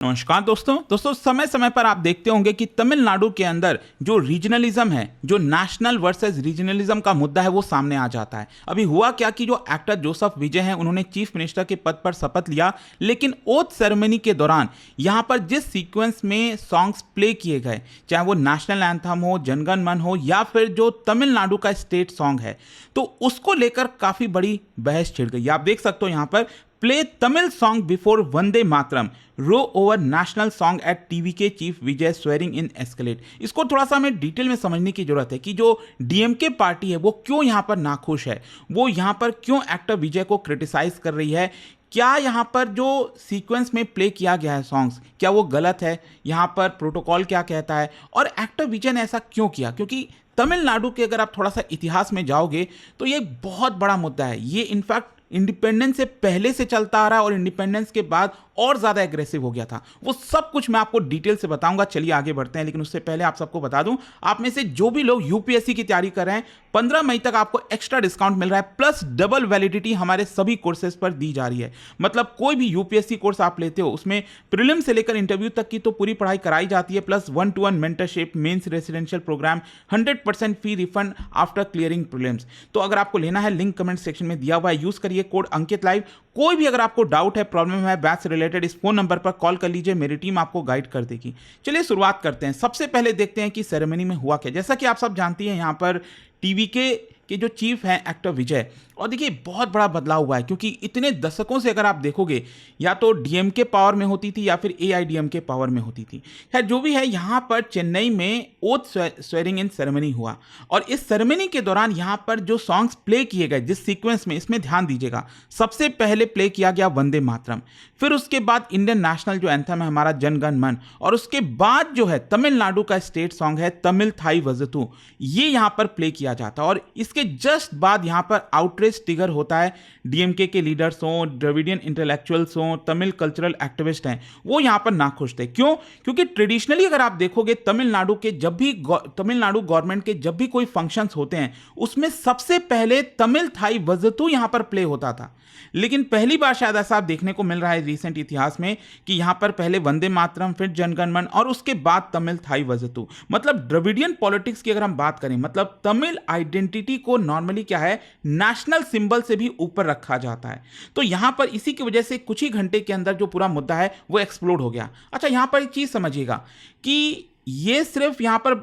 नमस्कार दोस्तों समय समय पर आप देखते होंगे कि तमिलनाडु के अंदर जो रीजनलिज्म है, जो नेशनल वर्सेस रीजनलिज्म का मुद्दा है, वो सामने आ जाता है। अभी हुआ क्या कि जो एक्टर जोसेफ विजय हैं, उन्होंने चीफ मिनिस्टर के पद पर शपथ लिया, लेकिन ओथ सेरेमनी के दौरान यहाँ पर जिस सीक्वेंस में सॉन्ग्स प्ले किए गए, चाहे वो नेशनल एंथम हो, जनगण मन हो, या फिर जो तमिलनाडु का स्टेट सॉन्ग है, तो उसको लेकर काफी बड़ी बहस छिड़ गई। आप देख सकते हो यहाँ पर play Tamil song before Vande Mataram row over national song at TV K chief Vijay swearing in escalate. इसको थोड़ा सा हमें डिटेल में समझने की जरूरत है कि जो डीएमके पार्टी है वो क्यों यहाँ पर नाखुश है, वो यहाँ पर क्यों एक्टर विजय को क्रिटिसाइज कर रही है। क्या यहाँ पर जो सीक्वेंस में प्ले किया गया है सॉन्ग्स, क्या वो गलत है, यहाँ पर प्रोटोकॉल क्या कहता है, और एक्टर विजय ने ऐसा क्यों किया। क्योंकि तमिलनाडु के अगर आप थोड़ा सा इतिहास में जाओगे तो ये बहुत बड़ा मुद्दा है। ये इनफैक्ट इंडिपेंडेंस से पहले से चलता आ रहा है और इंडिपेंडेंस के बाद और ज़्यादा एग्रेसिव हो गया था। वो सब कुछ मैं आपको डिटेल से बताऊंगा। चलिए आगे बढ़ते हैं, लेकिन उससे पहले आप सबको बता दूं, आप में से जो भी लोग यूपीएससी की तैयारी कर रहे हैं, 15 मई तक आपको एक्स्ट्रा डिस्काउंट मिल रहा है, प्लस डबल वैलिडिटी हमारे सभी कोर्सेज पर दी जा रही है। मतलब कोई भी यूपीएससी कोर्स आप लेते हो, उसमें प्रीलिम से लेकर इंटरव्यू तक की तो पूरी पढ़ाई कराई जाती है, plus 1-to-1 mentorship, mains residential programme, 100% fee refund after clearing prelims. तो अगर आपको लेना है, लिंक कमेंट सेक्शन में दिया हुआ है, यूज करिए कोड अंकित लाइव। कोई भी अगर आपको डाउट है, प्रॉब्लम है बैच से रिलेटेड, इस फोन नंबर पर कॉल कर लीजिए, मेरी टीम आपको गाइड कर देगी। चलिए शुरुआत करते हैं। सबसे पहले देखते हैं कि सेरेमनी में हुआ क्या। जैसा कि आप सब जानती हैं, यहाँ पर टीवी के जो चीफ हैं एक्टर विजय, और देखिए बहुत बड़ा बदलाव हुआ है, क्योंकि इतने दशकों से अगर आप देखोगे, या तो डीएमके पावर में होती थी या फिर एआईडीएमके पावर में होती थी। खैर जो भी है, यहाँ पर चेन्नई में ओथ स्वेरिंग इन सेरेमनी हुआ, और इस सेरेमनी के दौरान यहाँ पर जो सॉन्ग्स प्ले किए गए जिस सीक्वेंस में, इसमें ध्यान दीजिएगा, सबसे पहले प्ले किया गया वंदे मातरम, फिर उसके बाद इंडियन नेशनल जो एंथम है हमारा जनगण मन, और उसके बाद जो है तमिलनाडु का स्टेट सॉन्ग है तमिल थाई वजतू, ये यहाँ पर प्ले किया जाता है। और इसके जस्ट बाद यहाँ पर आउटरीच ट्रिगर होता है। डीएमके के लीडर्स हों, द्रविडियन इंटेलेक्चुअल्स हों, तमिल कल्चरल एक्टिविस्ट हैं, वो यहां पर नाखुश थे। क्यों? क्योंकि ट्रेडिशनली अगर आप देखोगे, तमिलनाडु गवर्नमेंट के जब भी कोई फंक्शंस होते हैं, उसमें सबसे पहले तमिल थाई वजतू यहां पर प्ले होता था। लेकिन पहली बार शायद ऐसा आप देखने को मिल रहा है रिसेंट इतिहास में कि यहां पर पहले वंदे मातरम, फिर जनगण मन, और उसके बाद तमिल थाई वजतू। मतलब द्रविडियन पॉलिटिक्स की अगर हम बात करें, मतलब तमिल आइडेंटिटी को नॉर्मली क्या है, नेशनल सिंबल से भी ऊपर रखा जाता है। तो यहां पर इसी की वजह से कुछ ही घंटे के अंदर जो पूरा मुद्दा है वो एक्सप्लोड हो गया। अच्छा, यहां पर एक चीज समझिएगा कि ये सिर्फ यहां पर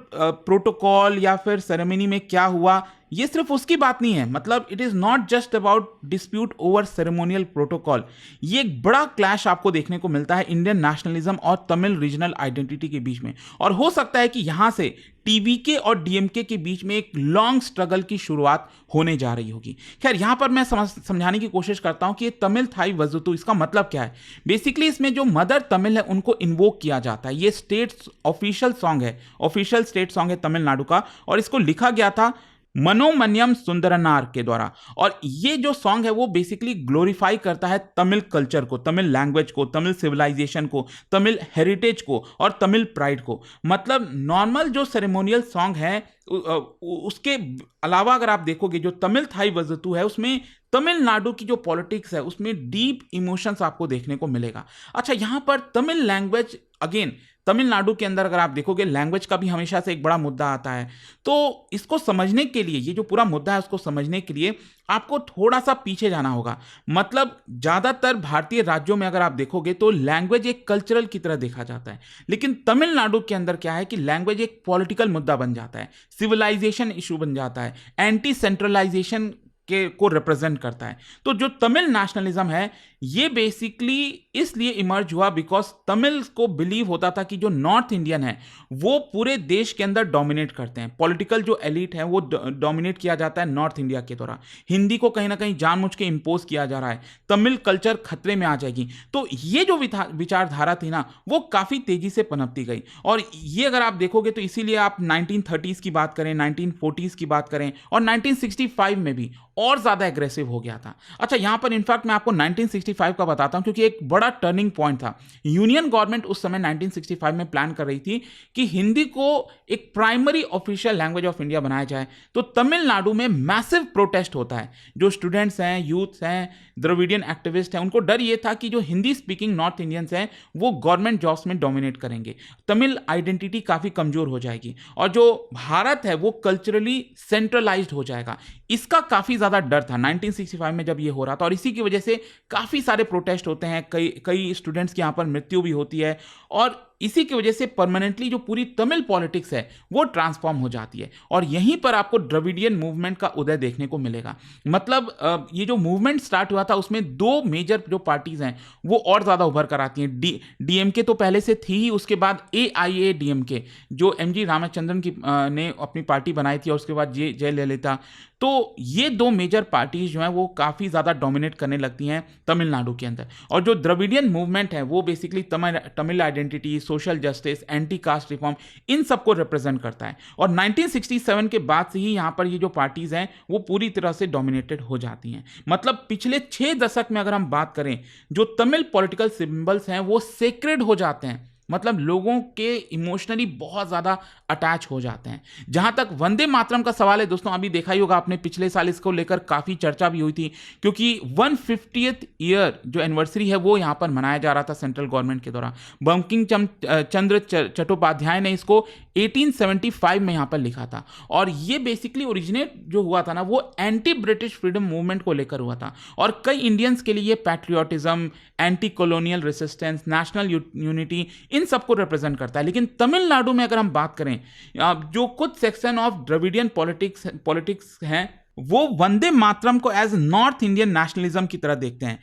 प्रोटोकॉल या फिर सेरेमनी में क्या हुआ, ये सिर्फ उसकी बात नहीं है। मतलब it is not just about dispute over ceremonial protocol. ये एक बड़ा क्लैश आपको देखने को मिलता है इंडियन नेशनलिज्म और तमिल रीजनल आइडेंटिटी के बीच में, और हो सकता है कि यहां से टीवीके और डीएमके के बीच में एक लॉन्ग स्ट्रगल की शुरुआत होने जा रही होगी। खैर यहां पर मैं समझाने की कोशिश करता हूं कि ये तमिल थाई वजतू, इसका मतलब क्या है। बेसिकली इसमें जो मदर तमिल है उनको इन्वोक किया जाता है। ये स्टेट ऑफिशियल सॉन्ग है, ऑफिशियल स्टेट सॉन्ग है तमिलनाडु का, और इसको लिखा गया था मनोमन्यम सुंदरनार के द्वारा। और ये जो सॉन्ग है वो बेसिकली ग्लोरीफाई करता है तमिल कल्चर को, तमिल लैंग्वेज को, तमिल सिविलाइजेशन को, तमिल हेरिटेज को और तमिल प्राइड को। मतलब नॉर्मल जो सेरेमोनियल सॉन्ग है उसके अलावा अगर आप देखोगे, जो तमिल थाई वजतू है उसमें तमिलनाडु की जो पॉलिटिक्स है उसमें डीप इमोशंस आपको देखने को मिलेगा। अच्छा, यहां पर तमिल लैंग्वेज, अगेन तमिलनाडु के अंदर अगर आप देखोगे, लैंग्वेज का भी हमेशा से एक बड़ा मुद्दा आता है। तो इसको समझने के लिए, ये जो पूरा मुद्दा है उसको समझने के लिए आपको थोड़ा सा पीछे जाना होगा। मतलब ज्यादातर भारतीय राज्यों में अगर आप देखोगे तो लैंग्वेज एक कल्चरल की तरह देखा जाता है, लेकिन तमिलनाडु के अंदर क्या है कि लैंग्वेज एक पॉलिटिकल मुद्दा बन जाता है, सिविलाइजेशन इशू बन जाता है, एंटी सेंट्रलाइजेशन को रिप्रेजेंट करता है। तो जो तमिल नेशनलिज्म है ये बेसिकली इसलिए इमर्ज हुआ बिकॉज तमिल को बिलीव होता था कि जो नॉर्थ इंडियन है वो पूरे देश के अंदर डोमिनेट करते हैं। पॉलिटिकल जो एलिट है वो डोमिनेट किया जाता है नॉर्थ इंडिया के द्वारा। हिंदी को कहीं ना कहीं जानबूझ के इंपोज किया जा रहा है, तमिल कल्चर खतरे में आ जाएगी। तो ये जो विचारधारा थी ना, वो काफी तेजी से पनपती गई। और ये अगर आप देखोगे तो इसीलिए आप 1930s की बात करें, 1940s की बात करें, और 1965 में भी और ज़्यादा एग्रेसिव हो गया था। अच्छा, यहाँ पर इनफैक्ट मैं आपको 1965 का बताता हूँ, क्योंकि एक बड़ा टर्निंग पॉइंट था। यूनियन गवर्नमेंट उस समय 1965 में प्लान कर रही थी कि हिंदी को एक primary official language of India बनाया जाए। तो तमिलनाडु में मैसिव प्रोटेस्ट होता है। जो स्टूडेंट्स हैं, यूथ्स हैं, द्रविडियन एक्टिविस्ट हैं, उनको डर ये था कि जो हिंदी स्पीकिंग नॉर्थ इंडियंस हैं वो गवर्नमेंट जॉब्स में डोमिनेट करेंगे, तमिल आइडेंटिटी काफ़ी कमज़ोर हो जाएगी और जो भारत है वो कल्चरली सेंट्रलाइज्ड हो जाएगा। इसका काफ़ी ज़्यादा डर था 1965 में जब ये हो रहा था, और इसी की वजह से काफ़ी सारे प्रोटेस्ट होते हैं, कई स्टूडेंट्स की यहाँ पर मृत्यु भी होती है, और इसी की वजह से परमानेंटली जो पूरी तमिल पॉलिटिक्स है वो ट्रांसफॉर्म हो जाती है। और यहीं पर आपको द्रविडियन मूवमेंट का उदय देखने को मिलेगा। मतलब ये जो मूवमेंट स्टार्ट हुआ था उसमें दो मेजर जो पार्टीज हैं वो और ज़्यादा उभर कर आती हैं। डीएमके तो पहले से थी ही, उसके बाद AIADMK जो MG रामचंद्रन की ने अपनी पार्टी बनाई थी, और उसके बाद जयललिता। तो ये दो मेजर पार्टीज जो हैं वो काफ़ी ज़्यादा डोमिनेट करने लगती हैं तमिलनाडु के अंदर। और जो द्रविडियन मूवमेंट है वो basically Tamil identity, social justice, anti caste reform, इन सबको रिप्रेजेंट करता है। और 1967 के बाद से ही यहाँ पर ये जो पार्टीज हैं वो पूरी तरह से डोमिनेटेड हो जाती हैं। मतलब पिछले 6 दशक में अगर हम बात करें, जो तमिल पॉलिटिकल सिंबल्स हैं वो सेक्रेड हो जाते हैं। मतलब लोगों के इमोशनली बहुत ज़्यादा अटैच हो जाते हैं। जहाँ तक वंदे मातरम का सवाल है दोस्तों, अभी देखा ही होगा आपने, पिछले साल इसको लेकर काफ़ी चर्चा भी हुई थी, क्योंकि 150th ईयर जो एनिवर्सरी है वो यहाँ पर मनाया जा रहा था सेंट्रल गवर्नमेंट के द्वारा। बंकिम चंद्र चट्टोपाध्याय ने इसको 1875 में यहाँ पर लिखा था, और ये बेसिकली ओरिजिनेट जो हुआ था ना वो एंटी ब्रिटिश फ्रीडम मूवमेंट को लेकर हुआ था। और कई इंडियंस के लिए patriotism, anti colonial resistance, national unity, इन सबको रिप्रेजेंट करता है। लेकिन तमिलनाडु में अगर हम बात करें, जो कुछ सेक्शन ऑफ द्रविडियन पॉलिटिक्स हैं वो वंदे मातरम को एज नॉर्थ इंडियन नेशनलिज्म की तरह देखते हैं,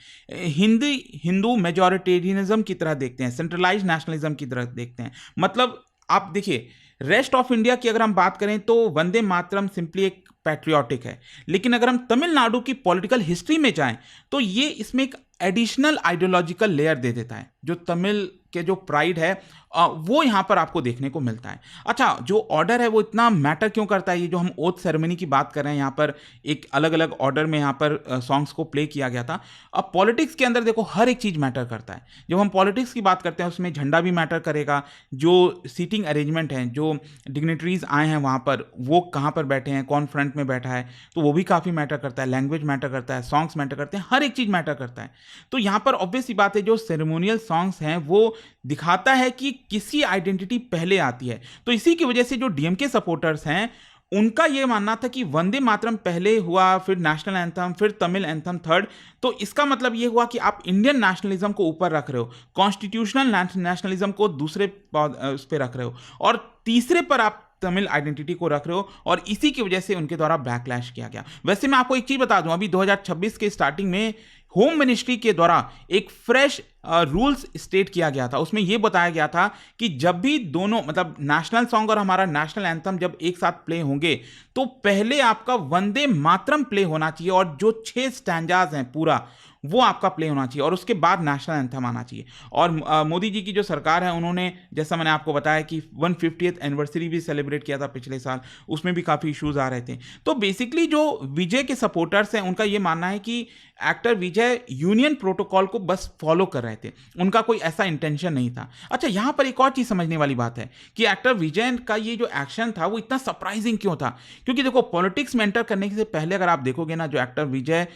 हिंदू मेजॉरिटेरियनिज्म की तरह देखते हैं, सेंट्रलाइज्ड नेशनलिज्म की तरह देखते हैं। मतलब आप देखिए, रेस्ट ऑफ इंडिया की अगर हम बात करें तो वंदे मातरम सिंपली एक पैट्रियोटिक है, लेकिन अगर हम तमिलनाडु की पॉलिटिकल हिस्ट्री में जाएं तो ये इसमें एक एडिशनल आइडियोलॉजिकल लेयर दे देता है। जो तमिल के जो प्राइड है वो यहाँ पर आपको देखने को मिलता है। अच्छा, जो ऑर्डर है वो इतना मैटर क्यों करता है? ये जो हम ओथ सेरेमनी की बात कर रहे हैं, यहाँ पर एक अलग अलग ऑर्डर में यहाँ पर सॉन्ग्स को प्ले किया गया था। अब पॉलिटिक्स के अंदर देखो हर एक चीज़ मैटर करता है। जब हम पॉलिटिक्स की बात करते हैं उसमें झंडा भी मैटर करेगा, जो सीटिंग अरेंजमेंट है, जो डिग्नेटरीज आए हैं वहाँ पर वो कहाँ पर बैठे हैं, कौन फ्रंट में बैठा है, तो वो भी काफ़ी मैटर करता है। लैंग्वेज मैटर करता है, सॉन्ग्स मैटर करते हैं, हर एक चीज़ मैटर करता है। तो यहाँ पर ऑब्वियस सी बात है, जो सेरेमोनियल सॉन्ग्स हैं वो दिखाता है कि किसी आइडेंटिटी पहले आती है। तो इसी की वजह से जो डीएमके सपोर्टर्स हैं उनका यह मानना था कि वंदे मातरम पहले हुआ, फिर नेशनल एंथम, फिर तमिल एंथम थर्ड। तो इसका मतलब यह हुआ कि आप इंडियन नेशनलिज्म को ऊपर रख रहे हो, कॉन्स्टिट्यूशनल नेशनलिज्म को दूसरे उस पर रख रहे हो, और तीसरे पर आप तमिल आइडेंटिटी को रख रहे हो, और इसी की वजह से उनके द्वारा बैकलैश किया गया। वैसे मैं आपको एक चीज बता दूं, अभी 2026 के स्टार्टिंग में होम मिनिस्ट्री के द्वारा एक फ्रेश रूल्स स्टेट किया गया था। उसमें यह बताया गया था कि जब भी दोनों, मतलब नेशनल सॉन्ग और हमारा नेशनल एंथम जब एक साथ प्ले होंगे तो पहले आपका वंदे मातरम प्ले होना चाहिए, और जो 6 स्टैंजाज हैं पूरा वो आपका प्ले होना चाहिए, और उसके बाद नेशनल एंथम आना चाहिए। और मोदी जी की जो सरकार है उन्होंने, जैसा मैंने आपको बताया कि 150th एनिवर्सरी भी सेलिब्रेट किया था पिछले साल, उसमें भी काफ़ी इश्यूज आ रहे थे। तो बेसिकली जो विजय के सपोर्टर्स हैं उनका ये मानना है कि एक्टर विजय यूनियन प्रोटोकॉल को बस फॉलो कर रहे थे, उनका कोई ऐसा इंटेंशन नहीं था। अच्छा, यहाँ पर एक और चीज़ समझने वाली बात है कि एक्टर विजय का ये जो एक्शन था वो इतना सरप्राइजिंग क्यों था? क्योंकि देखो, पॉलिटिक्स में एंटर करने से पहले अगर आप देखोगे ना, जो एक्टर विजय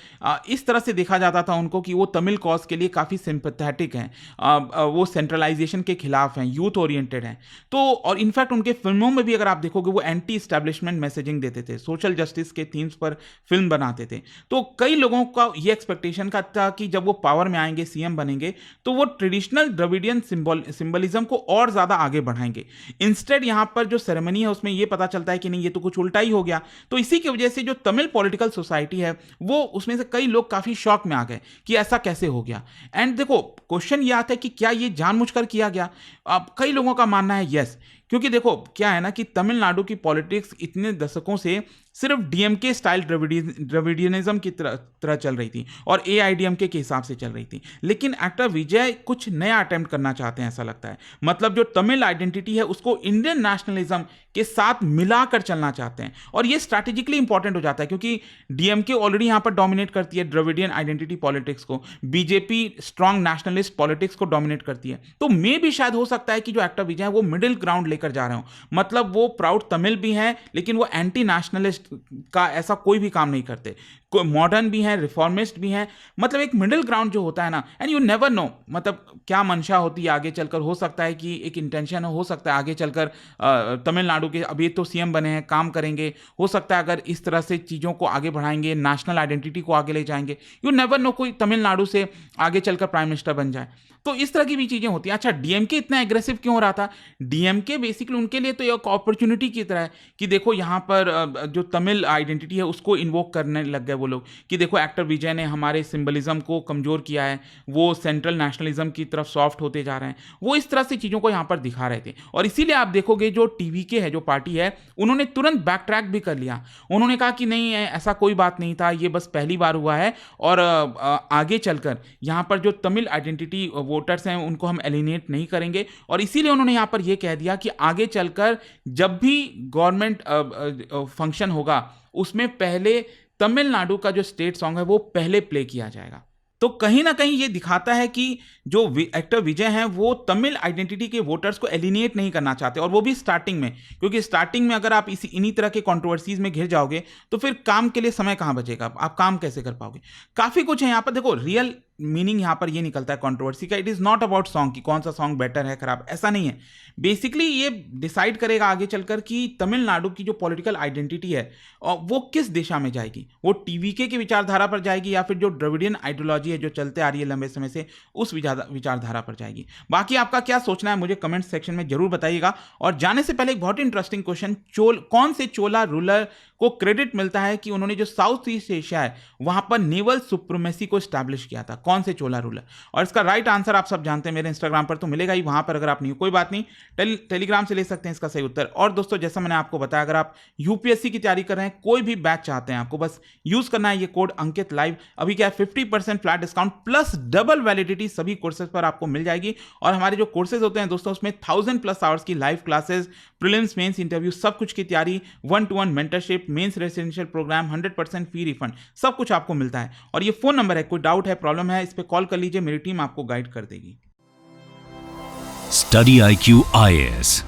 इस तरह से देखा जाता था उनको कि वो तमिल कॉज के लिए काफ़ी सिंपैथेटिक हैं, वो सेंट्रलाइजेशन के खिलाफ हैं, यूथ ओरिएंटेड हैं। तो और इनफैक्ट उनके फिल्मों में भी अगर आप देखोगे वो एंटी इस्टेब्लिशमेंट मैसेजिंग देते थे, सोशल जस्टिस के थीम्स पर फिल्म बनाते थे। तो कई लोगों का ये एक्सपेक्टेशन का था कि जब वो पावर में आएंगे, सीएम बनेंगे, तो वो ट्रेडिशनल द्रविडियन सिंबलिज्म को और ज़्यादा आगे बढ़ाएंगे। इंस्टेड यहाँ पर जो सेरेमनी है उसमें ये पता चलता है कि नहीं, ये तो कुछ उल्टा ही हो गया। तो इसी की वजह से जो तमिल पॉलिटिकल सोसाइटी है वो, उसमें से कई लोग काफ़ी शॉक में आ गए कि ऐसा कैसे हो गया। एंड देखो, क्वेश्चन ये आता है कि क्या ये जानबूझकर किया गया? अब कई लोगों का मानना है यस, क्योंकि देखो क्या है ना कि तमिलनाडु की पॉलिटिक्स इतने दशकों से सिर्फ डीएमके स्टाइल द्रविडियनिज्म की तरह चल रही थी और एआईडीएमके के हिसाब से चल रही थी। लेकिन एक्टर विजय कुछ नया अटेम्प्ट करना चाहते हैं, ऐसा लगता है। मतलब जो तमिल आइडेंटिटी है उसको इंडियन नेशनलिज्म के साथ मिलाकर चलना चाहते हैं, और ये स्ट्रैटेजिकली इंपॉर्टेंट हो जाता है क्योंकि डीएमके ऑलरेडी यहां पर डोमिनेट करती है द्रविडियन आइडेंटिटी पॉलिटिक्स को, बीजेपी स्ट्रांग नेशनलिस्ट पॉलिटिक्स को डोमिनेट करती है। तो मे भी शायद हो सकता है कि जो एक्टर विजय है वो मिडिल ग्राउंड लेकर जा रहे हो, मतलब वो प्राउड तमिल भी हैं लेकिन वो एंटी नेशनलिस्ट का ऐसा कोई भी काम नहीं करते, मॉडर्न भी हैं, रिफॉर्मिस्ट भी हैं, मतलब एक मिडिल ग्राउंड जो होता है ना। एंड यू नेवर नो मतलब क्या मंशा होती है आगे चलकर, हो सकता है कि एक इंटेंशन हो सकता है आगे चलकर तमिलनाडु के अभी तो सीएम बने हैं, काम करेंगे, हो सकता है अगर इस तरह से चीज़ों को आगे बढ़ाएंगे, नेशनल आइडेंटिटी को आगे ले जाएंगे, यू नेवर नो कोई तमिलनाडु से आगे चलकर प्राइम मिनिस्टर बन जाए। तो इस तरह की भी चीज़ें होती हैं। अच्छा, डीएमके इतना एग्रेसिव क्यों हो रहा था? डीएमके बेसिकली उनके लिए तो एक अपॉर्चुनिटी की तरह है कि देखो यहाँ पर जो तमिल आइडेंटिटी है उसको इन्वोक करने लग गए वो लोग कि देखो एक्टर विजय ने हमारे सिंबलिज्म को कमज़ोर किया है, वो सेंट्रल नेशनलिज्म की तरफ सॉफ्ट होते जा रहे हैं, वो इस तरह से चीज़ों को यहाँ पर दिखा रहे थे। और इसीलिए आप देखोगे जो टीवीके है, जो पार्टी है, उन्होंने तुरंत बैक ट्रैक भी कर लिया। उन्होंने कहा कि नहीं ऐसा कोई बात नहीं था, ये बस पहली बार हुआ है और आगे चलकर यहाँ पर जो तमिल आइडेंटिटी वोटर्स हैं उनको हम एलिनेट नहीं करेंगे। और इसीलिए उन्होंने यहाँ पर यह कह दिया कि आगे चलकर जब भी गवर्नमेंट फंक्शन होगा उसमें पहले तमिलनाडु का जो स्टेट सॉन्ग है वो पहले प्ले किया जाएगा। तो कहीं ना कहीं ये दिखाता है कि जो एक्टर विजय हैं वो तमिल आइडेंटिटी के वोटर्स को एलिनेट नहीं करना चाहते, और वो भी स्टार्टिंग में, क्योंकि स्टार्टिंग में अगर आप इन्हीं तरह के कंट्रोवर्सीज में घिर जाओगे तो फिर काम के लिए समय कहाँ बचेगा, आप काम कैसे कर पाओगे। काफ़ी कुछ है यहाँ पर। देखो रियल मीनिंग यहाँ पर ये निकलता है कंट्रोवर्सी का, it is not about song कि कौन सा सॉन्ग बेटर है खराब, ऐसा नहीं है। बेसिकली ये डिसाइड करेगा आगे चलकर कि तमिलनाडु की जो पॉलिटिकल आइडेंटिटी है वो किस दिशा में जाएगी, वो टीवीके की विचारधारा पर जाएगी या फिर जो द्रविडियन आइडियोलॉजी है जो चलते आ रही है लंबे समय से उस विचारधारा पर जाएगी। बाकी आपका क्या सोचना है मुझे कमेंट सेक्शन में जरूर बताइएगा। और जाने से पहले एक बहुत इंटरेस्टिंग क्वेश्चन, कौन से चोला रूलर को क्रेडिट मिलता है कि उन्होंने जो साउथ ईस्ट एशिया है वहां पर नेवल सुप्रीमेसी को स्टैब्लिश किया था, कौन से चोला रूलर? और इसका राइट आंसर आप सब जानते हैं, मेरे इंस्टाग्राम पर तो मिलेगा ही, वहां पर अगर आप नहीं हो कोई बात नहीं, टेलीग्राम से ले सकते हैं इसका सही उत्तर। और दोस्तों जैसा मैंने आपको बताया, अगर आप यूपीएससी की तैयारी कर रहे हैं, कोई भी बैच चाहते हैं, आपको बस यूज करना है ये कोड अंकित लाइव। अभी क्या है 50% flat discount plus double validity सभी कोर्सेज पर आपको मिल जाएगी। और हमारे जो कोर्सेज होते हैं दोस्तों उसमें 1000+ आवर्स की live classes, prelims mains interview सब कुछ की तैयारी, 1-to-1 mentorship, mains residential programme, 100% fee refund, सब कुछ आपको मिलता है। और ये फोन नंबर है, कोई डाउट है प्रॉब्लम है इस पर कॉल कर लीजिए, मेरी टीम आपको गाइड कर देगी। स्टडी IQ IAS,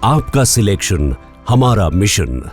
आपका सिलेक्शन हमारा मिशन।